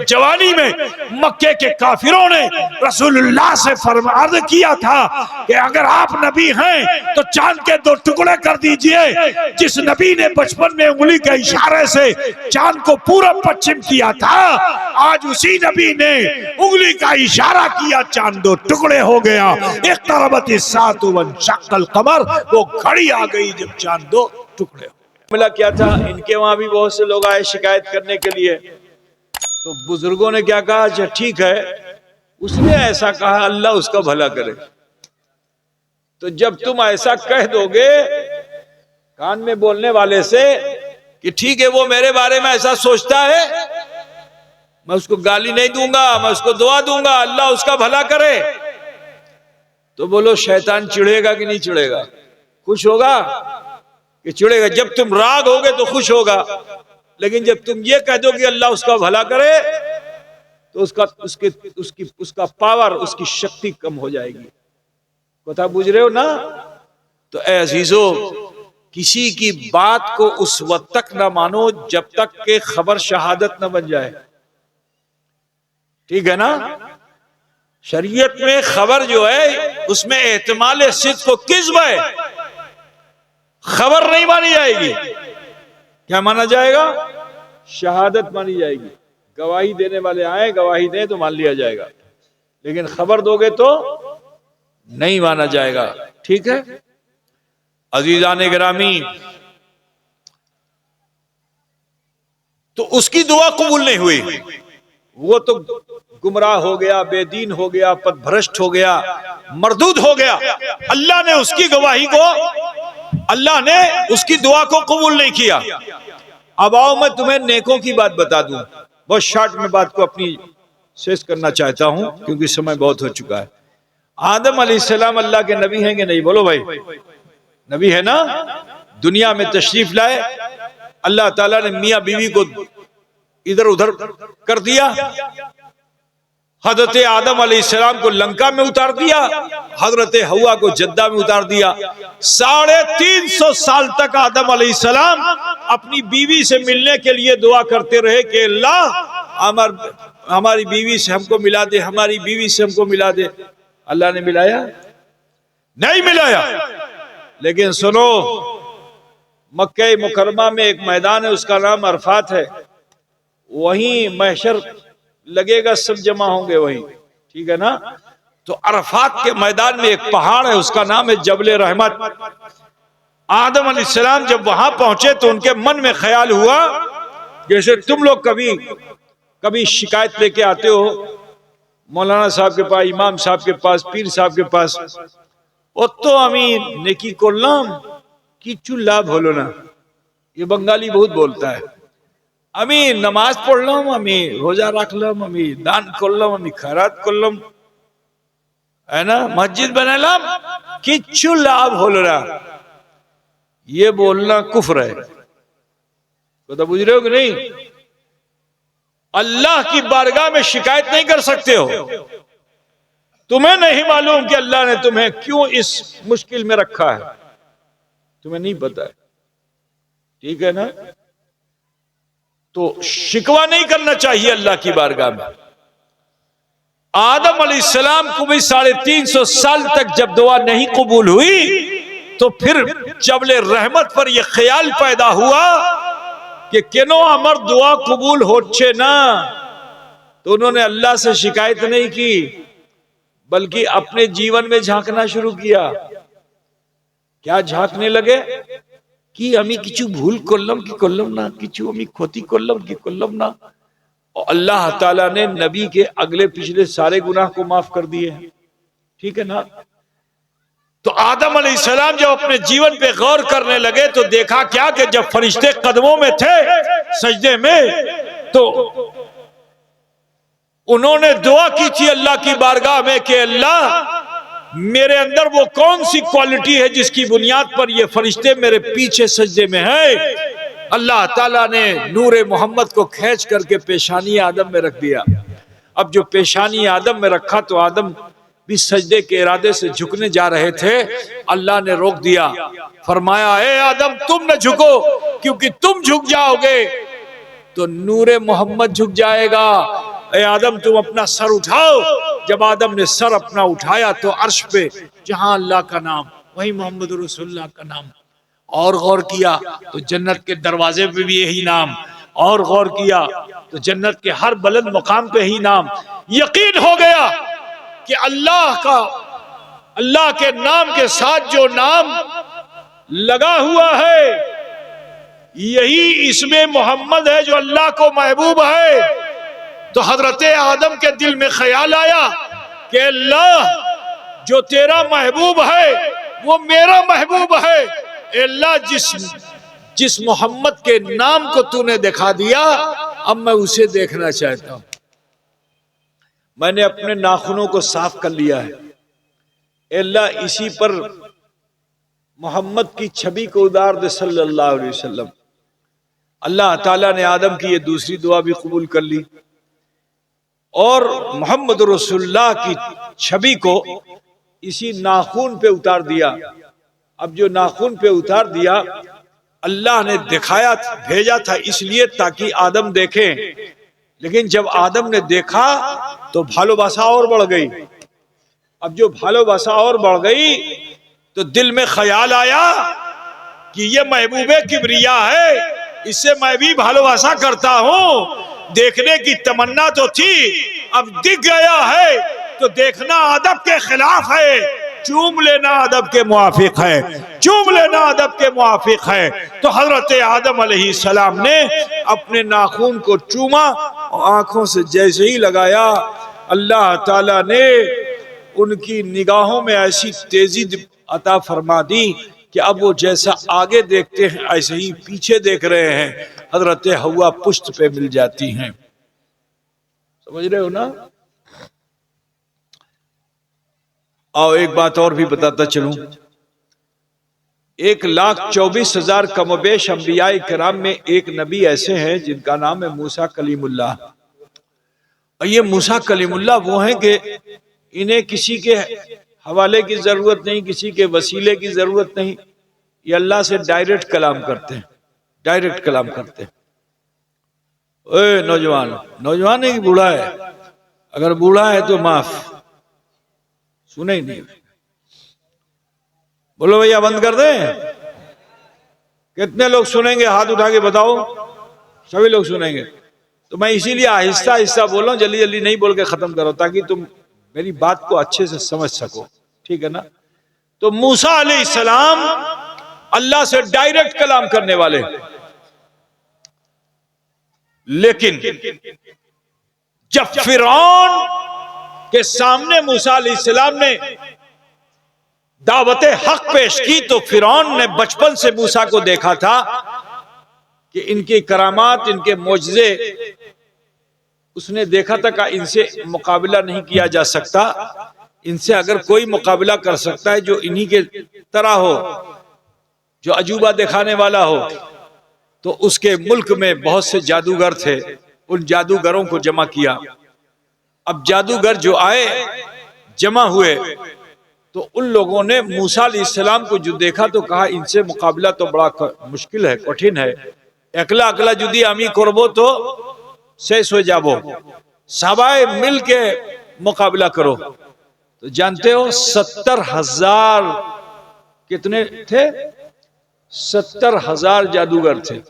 जवानी में मक्के के काफिरों ने रसूलुल्लाह से फरमान किया था कि अगर आप नबी हैं तो चांद के 2 टुकड़े कर दीजिए। जिस नबी ने बचपन में उंगली के इशारे से चांद को पूरब पश्चिम किया था, आज उसी नबी ने उंगली का इशारा किया, चांद 2 टुकड़े हो गया। इक़्तरबतिस्साअतु वंशक़्क़ल क़मर, वो घड़ी आ गई जब चांद 2 टुकड़े हो। मामला क्या था, इनके वहां भी बहुत से लोग आए शिकायत करने के लिए, तो बुजुर्गों ने क्या कहा, अच्छा ठीक है, उसने ऐसा कहा, अल्लाह उसका भला करे। तो जब तुम ऐसा कह दोगे कान में बोलने वाले से कि ठीक है वो मेरे बारे में ऐसा सोचता है, मैं उसको गाली नहीं दूंगा, मैं उसको दुआ दूंगा, अल्लाह उसका भला करे, तो बोलो शैतान चिढ़ेगा कि नहीं चिढ़ेगा? खुश होगा कि चिढ़ेगा? जब तुम राग होगे तो खुश होगा, लेकिन जब तुम ये कह दो कि अल्लाह उसका भला करे, तो उसका पावर, उसकी शक्ति कम हो जाएगी। कथा बुझ रहे हो ना? तो ऐ अजीजों, किसी की बात को उस वक्त तक ना मानो जब तक के खबर शहादत न बन जाए। ठीक है ना? शरीयत में खबर जो है उसमें एहतिमाल सिद्क़ को किज़्ब है, खबर नहीं मानी जाएगी। क्या माना जाएगा? शहादत मानी जाएगी। गवाही देने वाले आए, गवाही दें तो मान लिया जाएगा, लेकिन खबर दोगे तो नहीं माना जाएगा। ठीक है अजीजान गिरामी, तो उसकी दुआ कबूल नहीं हुई, वो तो गुमराह हो गया, बेदीन हो गया, पथभ्रष्ट हो गया, मरदूद हो गया। अल्लाह ने उसकी गवाही को, अल्लाह ने उसकी दुआ को कबूल नहीं किया। अब आओ मैं तुम्हें नेकों की बात बता दूं। बहुत शॉर्ट में बात को अपनी शेष करना चाहता हूं क्योंकि समय बहुत हो चुका है। आदम अलैहिस्सलाम अल्लाह के नबी हैं कि नहीं? बोलो भाई, नबी है ना? दुनिया में तशरीफ लाए, अल्लाह ताला ने मियां बीवी को इधर उधर कर दिया, हजरत आदम अलैहिस्सलाम को लंका में उतार दिया, हजरत हवा को जद्दा में उतार दिया। 350 साल तक आदम अलैहिस्सलाम अपनी बीवी से मिलने के लिए दुआ करते रहे कि अल्लाह हमारी बीवी से हमको मिला दे, हमारी बीवी से हमको मिला दे। अल्लाह ने मिलाया? नहीं मिलाया। लेकिन सुनो, मक्का मुकरमा में एक मैदान है, उसका नाम अरफात है, वहीं महशर लगेगा, सब जमा होंगे वहीं। ठीक है ना? तो अरफात के मैदान में एक पहाड़ है, उसका नाम है जबल रहमत। आदम अलैहिस्सलाम जब वहां पहुंचे तो उनके मन में ख्याल हुआ, जैसे तुम लोग कभी शिकायत लेके आते हो मौलाना साहब के पास, इमाम साहब के पास, पीर साहब के पास, ओ तो अमीर नेकी करलाम किच्छु लाभ होलो ना। ये बंगाली बहुत बोलता है। আমি নামাজ পড়লাম, আমি রোজা রাখলাম, আমি দান করলাম, আমি खैरात করলাম, है ना, मस्जिद बनालाम, किच्छु लाभ होलो ना। ये बोलना कुफ्र है। तो बुझ रहे हो कि नहीं? अल्लाह की बारगाह में शिकायत नहीं कर सकते हो। तुम्हें नहीं मालूम कि अल्लाह ने तुम्हें क्यों इस मुश्किल में रखा है, तुम्हें नहीं पता है। ठीक है ना? तो शिकवा नहीं करना चाहिए अल्लाह की बारगाह में। आदम अलैहिस्सलाम को भी 350 साल तक जब दुआ नहीं कबूल हुई, तो फिर जबले रहमत पर यह ख्याल पैदा हुआ कि केनो अमर दुआ कबूल होच्छे ना। तो उन्होंने अल्लाह से शिकायत नहीं की, बल्कि अपने जीवन में झांकना शुरू किया। क्या झांकने लगे कि আমি কিছু ভুল করলাম কি করলাম না, কিছু আমি ক্ষতি করলাম কি করলাম না। और अल्लाह ताला ने नबी के अगले पिछले सारे गुनाह को माफ कर दिए। ठीक है ना? तो आदम अलैहिस्सलाम जब अपने जीवन पे गौर करने लगे तो देखा क्या कि जब फरिश्ते कदमों में थे सजदे में, तो उन्होंने दुआ की थी अल्लाह की बारगाह में कि अल्लाह मेरे अंदर वो कौन सी क्वालिटी है जिसकी बुनियाद पर ये फरिश्ते मेरे पीछे सजदे में है। अल्लाह ताला ने नूरे मोहम्मद को खींच करके पेशानी आदम में रख दिया। अब जो पेशानी आदम में रखा तो आदम भी सजदे के इरादे से झुकने जा रहे थे, अल्लाह ने रोक दिया, फरमाया ए आदम तुम न झुको, क्योंकि तुम झुक जाओगे तो नूरे मोहम्मद झुक जाएगा। ए आदम तुम अपना सर उठाओ। जब आदम ने सर अपना उठाया तो अर्श पे जहां अल्लाह का नाम वहीं मोहम्मद रसूलुल्लाह का नाम। और गौर किया तो जन्नत के दरवाजे पे भी यही नाम। और गौर किया तो जन्नत के हर बुलंद मकाम पे ही नाम। यकीन हो गया कि अल्लाह के नाम के साथ जो नाम लगा हुआ है यही इसमें मोहम्मद है जो अल्लाह को महबूब है। तो हजरत आदम के दिल में ख्याल आया कि अल्लाह जो तेरा महबूब है वो मेरा महबूब है। अल्लाह जिस मोहम्मद के नाम को तूने दिखा दिया अब मैं उसे देखना चाहता हूं। मैंने अपने नाखूनों को साफ कर लिया है। अल्लाह इसी पर मोहम्मद की छवि को उतार दे सल्लल्लाहु अलैहि वसल्लम। अल्लाह ताला ने आदम की ये दूसरी दुआ भी कबूल कर ली और मोहम्मद रसूलुल्लाह की छवि को इसी नाखून पे उतार दिया। अब जो नाखून पे उतार दिया अल्लाह ने दिखाया भेजा था इसलिए ताकि आदम देखें, लेकिन जब आदम ने देखा तो भालोबासा और बढ़ गई। अब जो भालोबासा और बढ़ गई तो दिल में ख्याल आया कि ये महबूबे किबरिया है, इससे मैं भी भालोबासा करता हूं। देखने की तमन्ना तो थी, अब दिख गया है तो देखना अदब के खिलाफ है, चूम लेना अदब के मुआफिक है, चूम लेना अदब के मुआफिक है। तो हजरत आदम अलैहिस्सलाम ने अपने नाखून को चूमा और आंखों से जैसे ही लगाया अल्लाह ताला ने उनकी निगाहों में ऐसी तेजी अता फरमा दी कि अब वो जैसा आगे देखते हैं ऐसे ही पीछे देख रहे हैं। हजरत हव्वा पुश्त पे मिल जाती हैं। समझ रहे हो ना? आओ एक बात और भी बताता चलूं। 1,24,000 कमोबेश अंबिया किराम में एक नबी ऐसे हैं जिनका नाम है मूसा कलीमुल्लाह। और ये मूसा कलीमुल्लाह वो हैं कि इन्हें किसी के हवाले की जरूरत नहीं, किसी के वसीले की जरूरत नहीं, ये अल्लाह से डायरेक्ट कलाम करते हैं, डायरेक्ट कलाम करते हैं। ओए नौजवान है कि बूढ़ा है? अगर बूढ़ा है तो माफ, सुने ही नहीं। बोलो भैया बंद कर दें। कितने लोग सुनेंगे? हाथ उठा के बताओ। सभी लोग सुनेंगे। तो मैं इसीलिए आहिस्ता आहिस्ता बोल रहा हूं, जल्दी जल्दी नहीं बोल के खत्म करो ताकि तुम मेरी बात को अच्छे से समझ सको, ठीक है ना? तो मूसा अलैहिस्सलाम अल्लाह से डायरेक्ट कलाम करने वाले, लेकिन जब फिरौन के सामने मूसा अलैहिस्सलाम ने दावत हक पेश की तो फिरौन ने बचपन से मूसा को देखा था कि इनकी करामात, इनके मोजज़े उसने देखा था कि इनसे मुकाबला नहीं किया जा सकता। इनसे अगर कोई मुकाबला कर सकता है जो इन्हीं के तरह हो, जो अजूबा दिखाने वाला हो, तो उसके मुल्क में बहुत से जादूगर थे। उन जादूगरों को जमा किया। अब जादूगर जो आए जमा हुए तो उन लोगों ने मूसा अलैहिस्सलाम को जो देखा तो कहा इनसे मुकाबला तो बड़ा मुश्किल है, कठिन है। एकला अकला जुदी आमी करबो तो शेष हो जाबो, सबाए मिल के मुकाबला करो। तो जानते हो 70,000 कितने थे? 70,000 जादूगर थे।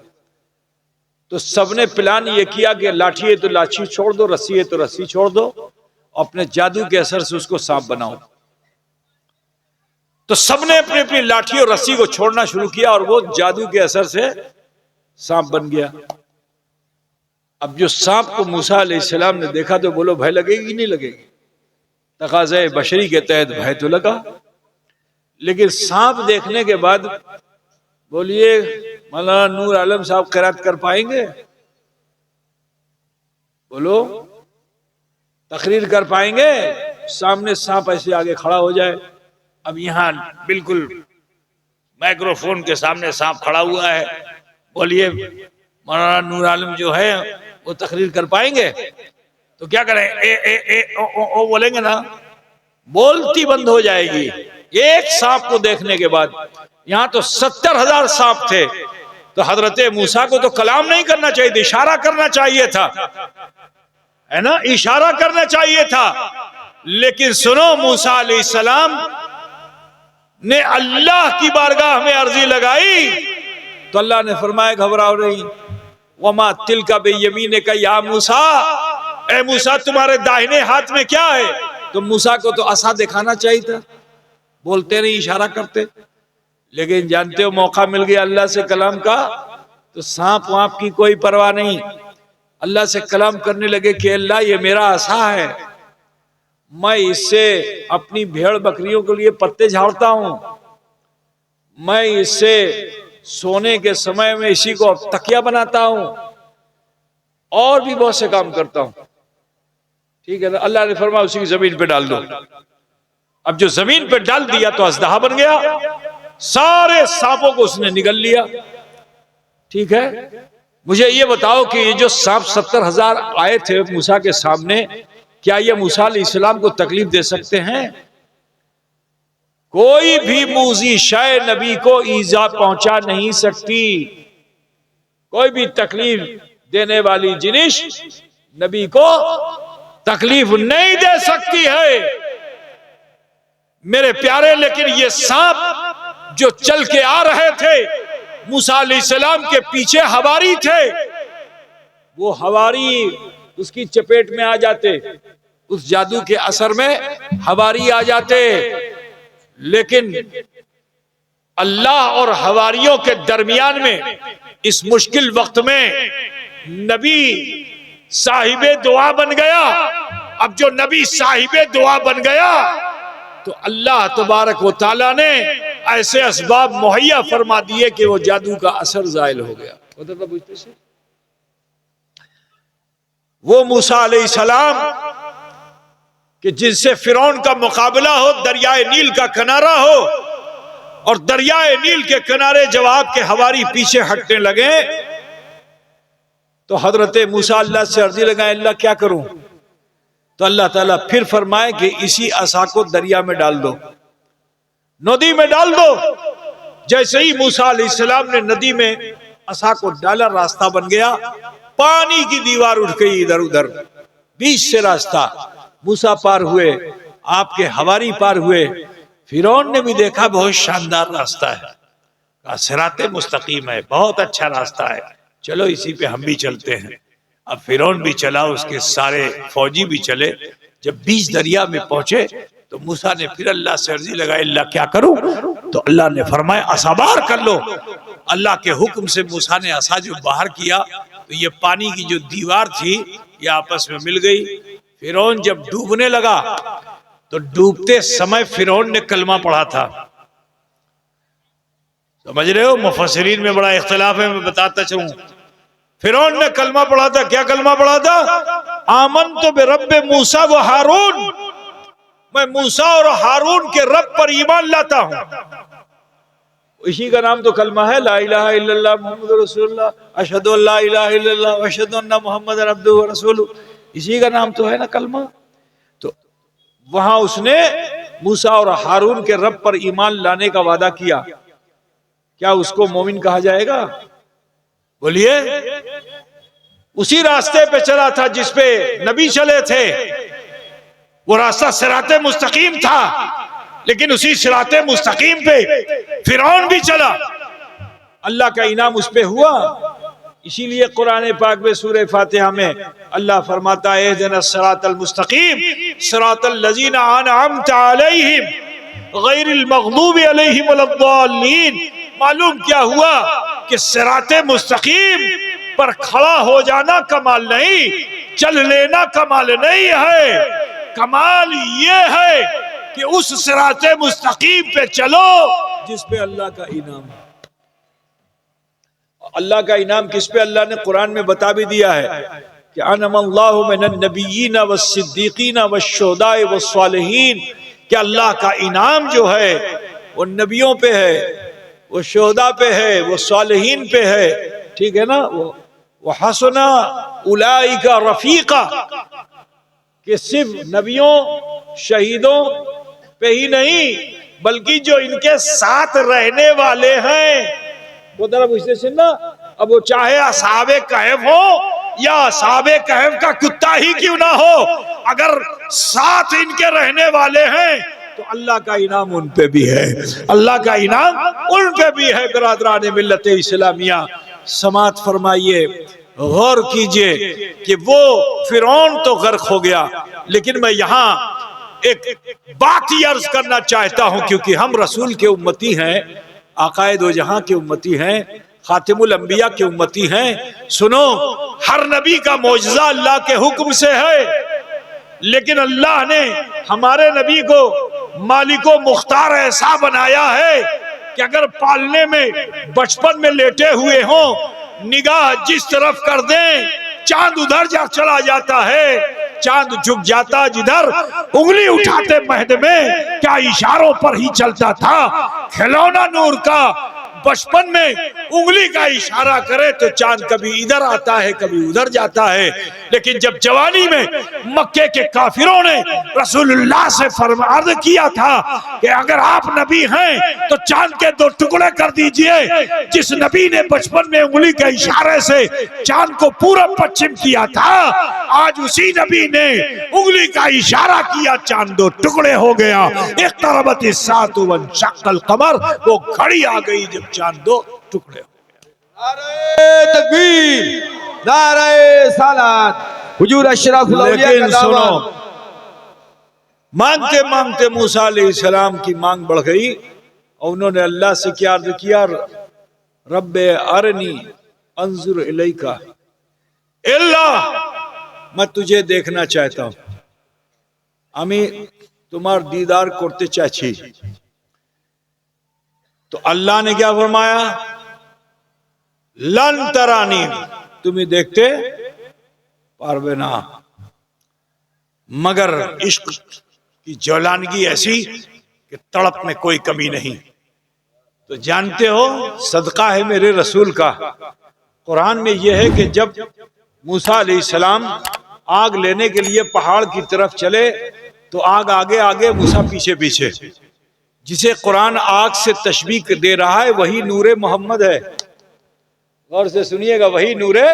तो सबने प्लान ये किया कि लाठी है तो लाठी छोड़ दो, रस्सी है तो रस्सी छोड़ दो, अपने जादू के असर से उसको सांप बनाओ। तो सबने अपनी अपनी लाठी और रस्सी को छोड़ना शुरू किया और वो जादू के असर से सांप बन गया। अब जो सांप को मूसा अलैहिस्सलाम ने देखा तो बोलो भय लगेगी नहीं लगेगी? तकाज़े बशरी के तहत भय तो लगा, लेकिन सांप देखने के बाद बोलिए मौलाना नूर आलम साहब क़िरात कर पाएंगे? बोलो तकरीर कर पाएंगे? सामने सांप ऐसे आगे खड़ा हो जाए। अब यहाँ बिल्कुल माइक्रोफोन के सामने सांप खड़ा हुआ है, बोलिए मौलाना नूर आलम जो है वो तकरीर कर पाएंगे? तो क्या करें? ओ बोलेंगे ना, बोलती बंद हो जाएगी एक सांप को देखने के बाद। यहां तो 70,000 सांप थे। तो हजरत मूसा को तो कलाम नहीं करना चाहिए था, इशारा करना चाहिए था, है ना, इशारा करना चाहिए था। लेकिन सुनो, मूसा अलैहिस्सलाम ने अल्लाह की बारगाह में अर्जी लगाई तो अल्लाह ने फरमाया घबराओ नहीं, वमा तिलका बेयमीने का या मूसा, ए मूसा तुम्हारे दाहिने हाथ में क्या है? तो मूसा को तो असा दिखाना चाहिए था, बोलते नहीं, इशारा करते। लेकिन जानते हो, मौका मिल गया अल्लाह से कलाम का तो सांप वाप की कोई परवाह नहीं, अल्लाह से कलाम करने लगे कि अल्लाह ये मेरा असा है, मैं इससे अपनी भेड़ बकरियों के लिए पत्ते झाड़ता हूं, मैं इससे सोने के समय में इसी को तकिया बनाता हूं और भी बहुत से काम करता हूं। ठीक है ना, अल्लाह ने फरमाया उसी की जमीन पे डाल दो। अब जो जमीन पे डाल दिया तो अजदहा बन गया, सारे सांपों को उसने निगल लिया। ठीक है, मुझे ये बताओ कि ये जो सांप 70,000 आए थे मूसा के सामने, क्या ये मूसा अलैहिस्सलाम को तकलीफ दे सकते हैं? कोई भी मूजी शय नबी को ईजा पहुंचा नहीं सकती, कोई भी तकलीफ देने वाली जिनिस नबी को तकलीफ नहीं दे सकती है मेरे प्यारे। लेकिन ये सांप जो चल के आ रहे थे, मूसा अलैहिस्सलाम के पीछे हवारी थे, वो हवारी उसकी चपेट में आ जाते, उस जादू के असर में हवारी आ जाते। लेकिन अल्लाह और हवारियों के दरमियान में इस मुश्किल वक्त में नबी साहिबे दुआ बन गया। अब जो नबी साहिबे दुआ बन गया तो अल्लाह तबारक व तआला ने ऐसे असबाब मुहैया फरमा दिए कि वो जादू का असर जायल हो गया। बुझते से वो मूसा अलैहिस्सलाम कि जिनसे फिरौन का मुकाबला हो, दरियाए नील का किनारा हो, और दरियाए नील के किनारे जब आपके हवारी पीछे हटने लगे तो हजरत मूसा अल्लाह से अर्जी लगाए, अल्लाह क्या करूं? तो अल्लाह ताला फिर फरमाए कि इसी असा को दरिया में डाल दो, नदी में डाल दो। जैसे ही मूसा अलैहिस्सलाम ने नदी में असा को डाला, रास्ता बन गया, पानी की दीवार उठ गई इधर उधर, बीच से रास्ता मूसा पार हुए, आपके हवारी पार हुए। फिरौन ने भी देखा बहुत शानदार रास्ता है, सिराते मुस्तकीम है, बहुत अच्छा रास्ता है, चलो इसी पे हम भी चलते हैं। अब फिरौन भी चला, उसके सारे फौजी भी चले। जब बीच दरिया में पहुंचे तो मूसा ने फिर अल्लाह से अर्जी लगाई, अल्लाह क्या करूं? तो अल्लाह ने फरमाया असा बाहर कर लो। अल्लाह के हुक्म से मूसा ने असा जो बाहर किया तो ये पानी की जो दीवार थी ये आपस में मिल गई। फिरौन जब डूबने लगा तो डूबते समय फिरौन ने कलमा पढ़ा था। समझ रहे हो, मुफस्सिरीन में बड़ा इख्तिलाफ है, मैं बताता चलूं। फिरौन ने कलमा पढ़ा था, क्या कलमा पढ़ा था? आमनतु बिरब्बि मूसा व हारून, मैं मूसा और हारून के रब पर ईमान लाता हूं। इसी का नाम तो कलमा है, ला इलाहा इल्लल्लाह मुहम्मदुर रसूलुल्लाह, अशहदु अल्ला इलाहा इल्लल्लाह व अशहदु अन्ना मुहम्मदन अब्दुहु व रसूलुहु, इसी का नाम तो है ना कलमा। तो वहां उसने मूसा और हारून के रब पर ईमान लाने का वादा किया। क्या उसको मोमिन कहा जाएगा? बोलिए। उसी रास्ते पे चला था जिस पे नबी चले थे, वो रास्ता सिराते मुस्तकीम था, लेकिन उसी सिराते मुस्तकीम पे फिरौन भी चला। अल्लाह का इनाम उस पे हुआ। इसीलिए कुरान पाक में सूरह फातिहा में अल्लाह फरमाता है इहदिनस सिरातल मुस्तकीम सिरातल लजीना अनअमत अलैहिम गैरिल मग़दूबि अलैहिम वलद्दाल्लीन। मालूम क्या हुआ कि सिराते मुस्तकीम पर खड़ा हो जाना कमाल नहीं, चल लेना कमाल नहीं है। कमाल ये है कि उस सिराते मुस्तकीम पे चलो जिस पे अल्लाह का इनाम है। अल्लाह का इनाम किस पे? अल्लाह ने कुरान में बता भी दिया है कि अनमल्लाहु मिनन नबिय्यीना वस्सिद्दीकीना वश्शुहदाए वस्सालिहीन, कि अल्लाह का इनाम जो है वो नबियों पे है, वो शुहदा पे है, वो सालिहीन पे है। ठीक है ना, वो हसना उलाइका रफीका, कि सिर्फ नबियों शहीदों पे ही नहीं बल्कि जो इनके साथ रहने वाले हैं, वो तरह पूछते ना, अब वो चाहे असहाबे कहफ हो या असहाबे कहफ का कुत्ता ही क्यों ना हो, अगर साथ इनके रहने वाले हैं तो अल्लाह का इनाम उन पे भी है, अल्लाह का इनाम उन पे भी है। बिरादरान मिल्लत इस्लामिया, समात फरमाइए, गौर कीजिए कि वो फिरौन तो गर्क हो गया, लेकिन मैं यहां एक बात ही अर्ज करना चाहता हूं, क्योंकि हम रसूल के उम्मती हैं, आकाए दो जहां के उम्मती हैं, खातिमुल अंबिया के उम्मती हैं। सुनो, हर नबी का मौजज़ा अल्लाह के हुक्म से है, लेकिन अल्लाह ने हमारे नबी को मालिको मुख्तार ऐसा बनाया है कि अगर पालने में बचपन में लेटे हुए हों, निगाह जिस तरफ कर दें चांद उधर जा चला जाता है, चांद झुक जाता जिधर, उंगली उठाते महद में क्या इशारों पर ही चलता था। खिलौना नूर का बचपन में उंगली का इशारा करे तो चांद कभी इधर आता है कभी उधर जाता है, लेकिन जब जवानी में मक्के के काफिरों ने रसूलुल्लाह से अर्ज किया था कि अगर आप नबी हैं तो चांद के 2 टुकड़े कर दीजिए, जिस नबी ने बचपन में उंगली के इशारे से चांद को पूरब पश्चिम किया था, आज उसी नबी ने उंगली का इशारा किया, चांद 2 टुकड़े हो गया। एक तरबत सात वंशक्कल कमर, वो घड़ी आ गई जब चांद 2 टुकड़े हो गया। नारे तकबीर, नारे सालात, हुजूर अशरफुल औलिया का लेकिन सुनो, दामन। मांगते मांगते मूसा अलैहिस्सलाम की मांग बढ़ गई और उन्होंने अल्लाह से क्या अर्ज किया, रब्बे अरनी अंजुर इलैका, अल्लाह मैं तुझे देखना चाहता हूं, আমি তোমার दीदार করতে চাইছি। तो अल्लाह ने क्या फरमाया, लन तरानी, तुम्हें देखते पारवे ना, मगर इश्क की जौलानगी ऐसी कि तड़प में कोई कमी नहीं। तो जानते हो सदका है मेरे रसूल का, कुरान में यह है कि जब मूसा अलैहिस्सलाम आग लेने के लिए पहाड़ की तरफ चले तो आग आगे आगे, मूसा पीछे पीछे। जिसे कुरान आग से तशबीह दे रहा है वही नूरे मोहम्मद है। गौर से सुनिएगा, वही नूरे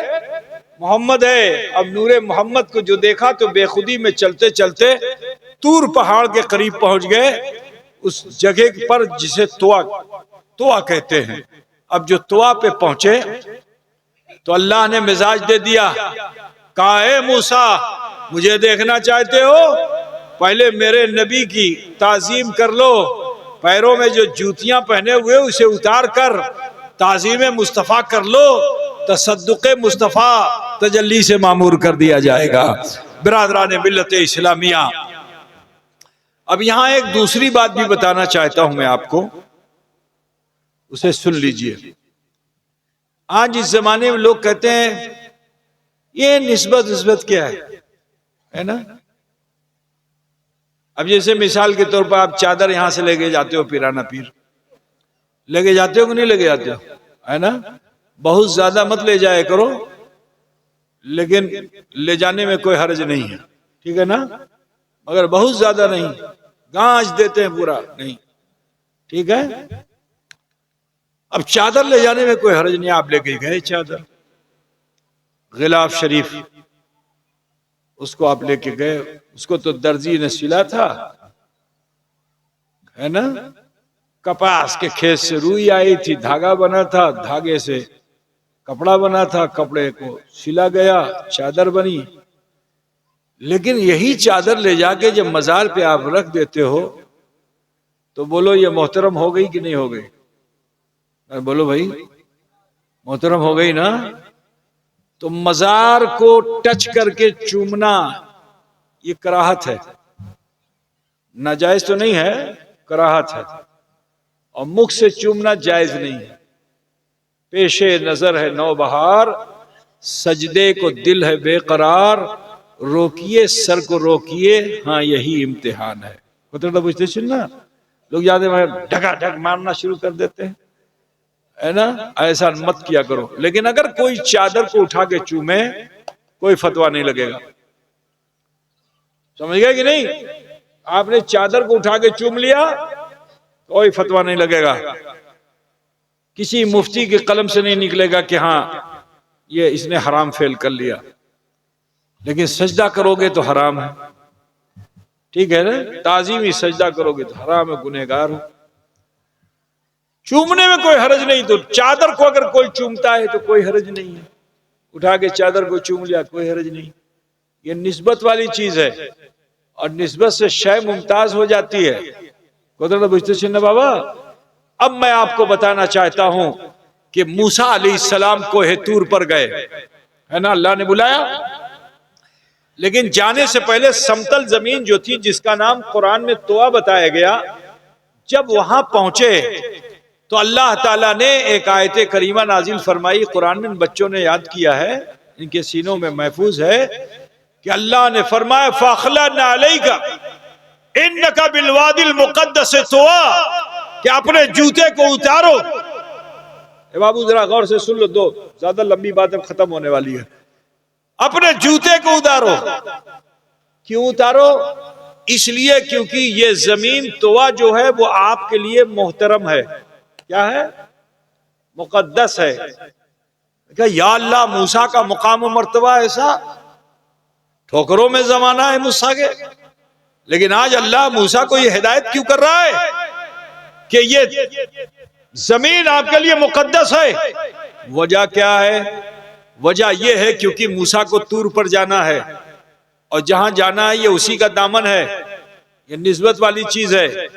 मोहम्मद है। अब नूरे मोहम्मद को जो देखा तो बेखुदी में चलते चलते तूर पहाड़ के करीब पहुंच गए, उस जगह पर जिसे तोआ कहते हैं। अब जो तोआ पे पहुंचे तो अल्लाह ने मिजाज दे दिया, कहा ए मूसा मुझे देखना चाहते हो, पहले मेरे नबी की ताजीम कर लो, पैरों में जो जूतियां पहने हुए उसे उतार कर ताजीम मुस्तफ़ा कर लो, तसद्दुक़ मुस्तफ़ा तजल्ली से मामूर कर दिया जाएगा। बिरादरान मिल्लत इस्लामिया, अब यहां एक दूसरी बात भी बताना चाहता हूं मैं आपको, उसे सुन लीजिए। आज इस जमाने में लोग कहते हैं ये निस्बत क्या है ना। अब जैसे मिसाल के तौर पर आप चादर यहां से लेके जाते हो पिराना पीर, लेके जाते हो कि नहीं लेके जाते हो, है ना। बहुत ज्यादा मत ले जाया करो, लेकिन ले जाने में कोई हर्ज नहीं है, ठीक है ना, मगर बहुत ज्यादा नहीं, गांच देते हैं पूरा नहीं, ठीक है। अब चादर ले जाने में कोई हर्ज नहीं, आप लेके गए चादर, गिलाफ शरीफ, उसको आप लेके गए, उसको तो दर्जी ने सिला था, है ना। कपास के खेत से रुई आई थी, धागा बना था, धागे से कपड़ा बना था, कपड़े को सिला गया, चादर बनी। लेकिन यही चादर ले जाके जब मजार पे आप रख देते हो तो बोलो ये मोहतरम हो गई कि नहीं हो गई, बोलो भाई मोहतरम हो गई ना। तो मजार को टच करके चूमना ये कराहत है, नाजायज तो नहीं है, कराहत है। और मुख से चूमना जायज नहीं है। पेशे नजर है नौबहार, सजदे को दिल है बेकरार, रोकिए सर को रोकिए, हाँ यही इम्तिहान है। बुझते सुनना, लोग ज्यादा ढका ढक मारना शुरू कर देते हैं, है ना। ऐसा मत किया करो। लेकिन अगर कोई चादर को उठा के चूमे कोई फतवा नहीं लगेगा, समझ गए कि नहीं। आपने चादर को उठा के चूम लिया कोई फतवा नहीं लगेगा। किसी मुफ्ती के कलम से नहीं निकलेगा कि हाँ ये इसने हराम फेल कर लिया, लेकिन सजदा करोगे तो हराम है, ठीक है ना। ताजीमी सजदा करोगे तो हराम है, गुनहगार हो। चूमने में कोई हरज नहीं, तो चादर को अगर कोई चूमता है तो कोई हरज नहीं है, उठा के चादर को चूम लिया कोई हरज नहीं। ये निस्बत वाली चीज है, और निस्बत से शय मुमताज हो जाती है। कोदरा बुझते छिन्न बाबा। अब मैं आपको बताना चाहता हूं कि मूसा अलैहिस्सलाम कोहे तूर पर गए, है ना, अल्लाह ने बुलाया, लेकिन जाने से पहले समतल जमीन जो थी, जिसका नाम कुरान में तोआ बताया गया, जब वहां पहुंचे तो अल्लाह ताला ने एक आयत करीमा नाजिल फरमाई। कुरान में बच्चों ने याद किया है, इनके सीनों में महफूज है कि अल्लाह ने फरमाया फखलना अलैका इन्नका बिलवादिल मुक़द्दस तुआ, कि अपने जूते को उतारो। ए बाबू जरा गौर से सुन लो, दो ज्यादा लंबी बात अब खत्म होने वाली है। अपने जूते को उतारो। क्यों उतारो? इसलिए क्योंकि ये जमीन तुआ जो है वो आपके लिए मोहतरम है। क्या है? मुकद्दस है। क्या या अल्लाह, मूसा का मुकाम व मर्तबा ऐसा, ठोकरों में जमाना है मूसा के, लेकिन आज अल्लाह मूसा को ये हिदायत क्यों कर रहा है कि ये जमीन आपके लिए मुकद्दस है? वजह क्या है? वजह यह है क्योंकि मूसा को तूर पर जाना है, और जहां जाना है ये उसी का दामन है, ये निस्बत वाली चीज है।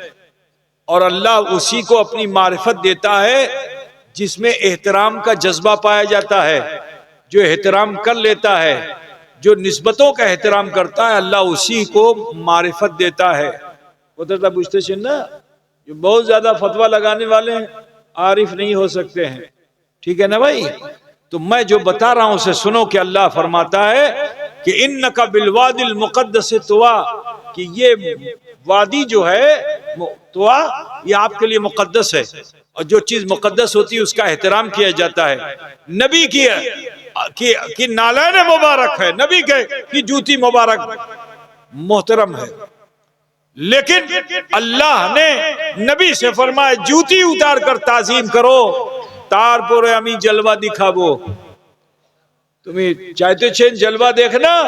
और अल्लाह उसी को अपनी मारिफत देता है जिसमें एहतराम का जज्बा पाया जाता है। जो एहतराम कर लेता है, जो निस्बतों का एहतराम करता है, अल्लाह उसी को मारिफत देता है। उधर पूछते छिन ना, जो बहुत ज्यादा फतवा लगाने वाले हैं आरिफ नहीं हो सकते हैं, ठीक है ना भाई। तो मैं जो बता रहा हूं उसे सुनो कि अल्लाह फरमाता है कि इन्नका बिलवादिल मुक़द्दस तुआ, कि ये वादी जो है तुआ ये आपके लिए मुक़द्दस है, और जो चीज मुक़द्दस होती है उसका एहतराम किया जाता है। नबी की नालैन मुबारक है, नबी की जूती मुबारक मोहतरम है, लेकिन अल्लाह ने नबी से फरमाया जूती उतार कर ताजीम करो, तारपुर अमी जलवा दिखाबो। तुम्हें चाहते छे जलवा देखना,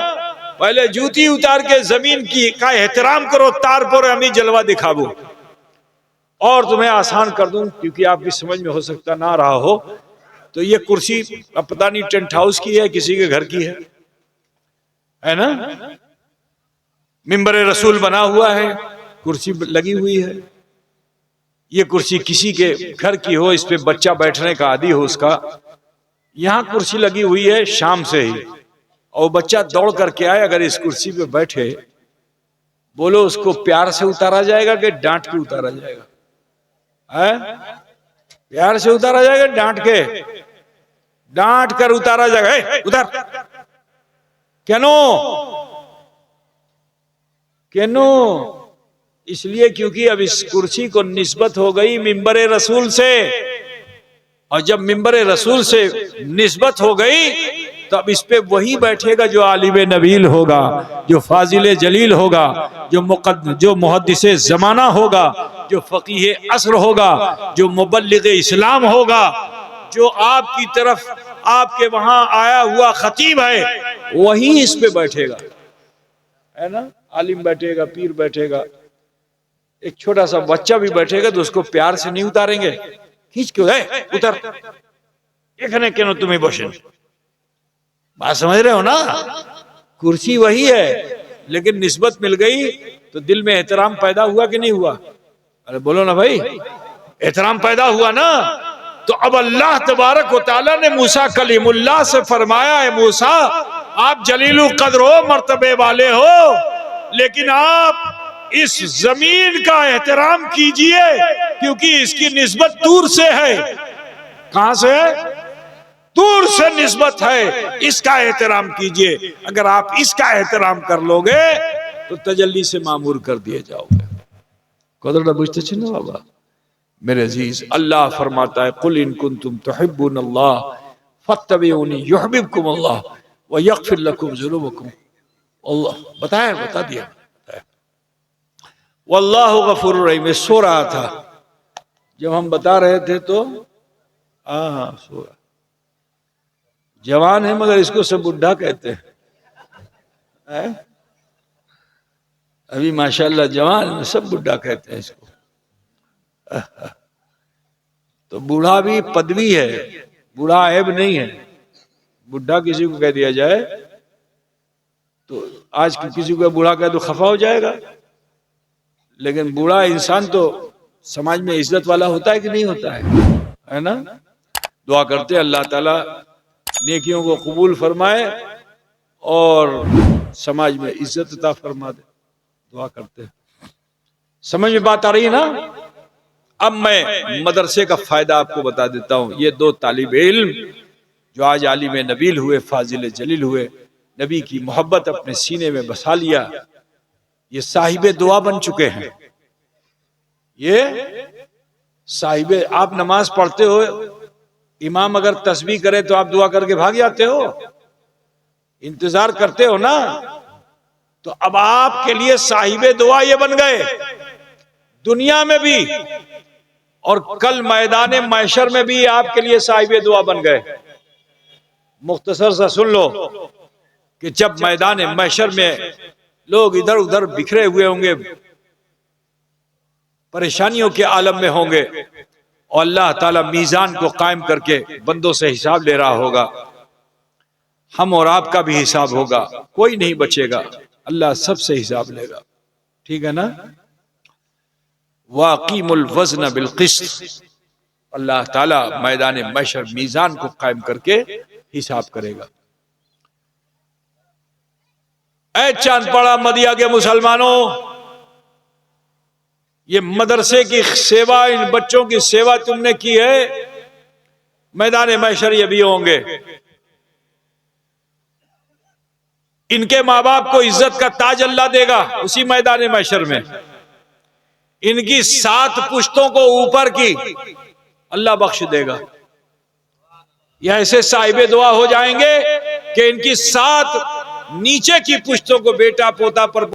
पहले जूती उतार के जमीन की का एहतराम करो, तारपुर अमी जलवा दिखाबो। और तुम्हें आसान कर दूं, क्योंकि आपकी समझ में हो सकता ना रहा हो, तो ये कुर्सी अब पता नहीं टेंट हाउस की है किसी के घर की है ना, मिंबर रसूल बना हुआ है, कुर्सी लगी हुई है। ये कुर्सी किसी के घर की हो, इस पे बच्चा बैठने का आदी हो उसका, यहां कुर्सी लगी हुई है शाम से ही, और बच्चा दौड़ करके आए, अगर इस कुर्सी पे बैठे, बोलो उसको प्यार से उतारा जाएगा कि डांट के उतारा जाएगा? है? प्यार से उतारा जाएगा, डांट कर उतारा जाएगा। उतार क्यों? इसलिए क्योंकि अब इस कुर्सी को निस्बत हो गई मिंबरे रसूल से, और जब मिंबरे रसूल से निस्बत हो गई तो अब इस पे वही बैठेगा जो आलिम नबील होगा, जो फाजिल जलील होगा, जो मुहद्दिसे जमाना होगा, जो फकीह असर होगा, जो मुबल्लिग इस्लाम होगा, जो आपकी तरफ आपके वहां आया हुआ खतीब है, वही इस पे बैठेगा, है ना। आलिम बैठेगा, पीर बैठेगा, एक छोटा सा बच्चा भी बैठेगा तो उसको प्यार से नहीं उतारेंगे, खींच के उतर एखने क्यों तुम्हें बसें। बात समझ रहे हो ना? कुर्सी वही है, लेकिन निस्बत मिल गई तो दिल में एहतराम पैदा हुआ कि नहीं हुआ? अरे बोलो ना भाई, एहतराम पैदा हुआ ना। तो अब अल्लाह तबारक व तआला ने मूसा कलीमुल्लाह से फरमाया, है मूसा आप जलीलुल कद्र हो, मर्तबे वाले हो, लेकिन आप इस जमीन का एहतराम कीजिए, क्योंकि इसकी निस्बत दूर से है। कहां से है? दूर से निस्बत है, इसका एहतराम कीजिए। अगर आप इसका एहतराम कर लोगे तो तजल्ली से मामूर कर दिए जाओगे। कदर बुझते छे ना बाबा मेरे अजीज। अल्लाह फरमाता है कुल इन कुंतुम तुहिब्बुनल्लाह फत्तबिऊनी युहिब्बुकुमुल्लाह व यगफिर लकुम ज़ुनूबकुम। अल्लाह बता दिया। वल्लाहु गफूरुर रहीम। सो रहा था जब हम बता रहे थे तो हाँ सो रहा, जवान है मगर इसको सब बुढ़ा कहते हैं। अभी माशाल्लाह जवान है, सब बुढ़ा कहते हैं इसको। तो बूढ़ा भी पदवी है, बूढ़ा ऐब नहीं है। बुढ़ा किसी को कह दिया जाए तो आज किसी को बूढ़ा कह तो खफा हो जाएगा, लेकिन बूढ़ा इंसान तो समाज में इज्जत वाला होता है कि नहीं होता है ना। दुआ करते हैं अल्लाह ताला नेकियों को कबूल फरमाए और समाज में इज्जत अता फरमा दे। दुआ करते हैं। समझ में बात आ रही है ना। अब मैं मदरसे का फायदा आपको बता देता हूं। ये दो तालिब इल्म जो आज आलिम नबील हुए, फाजिल जलील हुए, नबी की मोहब्बत अपने सीने में बसा लिया, ये साहिबे दुआ बन चुके हैं। ये साहिबे, आप नमाज पढ़ते हो, इमाम अगर तस्बीह करे तो आप दुआ करके भाग जाते हो, इंतजार करते हो ना। तो अब आपके लिए साहिबे दुआ ये बन गए दुनिया में भी, और कल मैदान महशर में भी आपके लिए साहिबे दुआ बन गए। मुख्तसर सा सुन लो कि जब मैदान महशर में लोग इधर उधर बिखरे हुए होंगे, परेशानियों के आलम में होंगे, और अल्लाह ताला मीजान को कायम करके बंदों से हिसाब ले रहा होगा, हम और आपका भी हिसाब होगा, कोई नहीं बचेगा, अल्लाह सबसे हिसाब लेगा। ठीक है ना। वाक़ीमुल वज़न बिल क़िस्त, अल्लाह ताला मैदान महशर मीजान को कायम करके हिसाब करेगा। ऐ चांदपाड़ा मदिया के मुसलमानों, ये मदरसे की सेवा, इन बच्चों की सेवा तुमने की है, मैदान महशर ये भी होंगे। इनके माँ बाप को इज्जत का ताज अल्लाह देगा उसी मैदान महशर में। इनकी 7 पुश्तों को ऊपर की अल्लाह बख्श देगा। ये ऐसे साहिबे दुआ हो जाएंगे कि इनकी 7 नीचे की पुश्तों को बेटा पोता पर